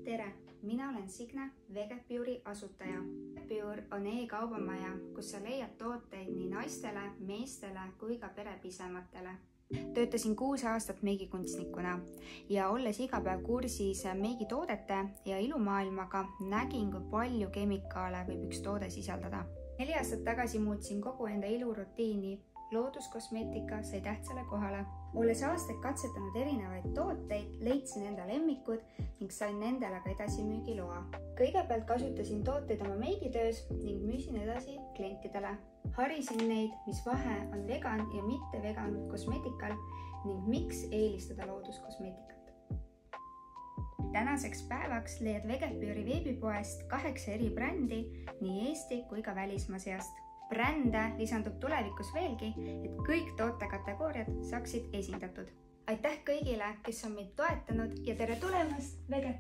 Tere! Mina olen Signe, Vegepure'i asutaja. Vegepure on e-kaubamaja, kus sa leiad tooteid nii naistele, meestele kui ka perepisematele. Töötasin 6 aastat meigikunstnikuna ja olles iga päev kursis meigitoodete ja ilumaailmaga, nägin, kui palju kemikaale võib üks toode sisaldada. 4 aastat tagasi muutsin kogu enda ilurutiini. Looduskosmeetika sai tähtsale kohale. Olles aastaid katsetanud erinevaid tooteid, leidsin enda lemmikud ning sain nendele ka edasimüügiloa. Kõigepealt kasutasin tooteid oma meigitöös ning müüsin edasi klientidele. Harisin neid, mis vahe on vegan ja mitte vegan kosmeetikal ning miks eelistada looduskosmeetikat. Tänaseks päevaks leiad Vegepure'i veebipoest 8 eri brändi nii Eesti kui ka välismaa seast. Brände lisandub tulevikus veelgi, et kõik tootekategooriad saaksid esindatud. Aitäh kõigile, kes on meid toetanud ja tere tulemast Vegepure'i!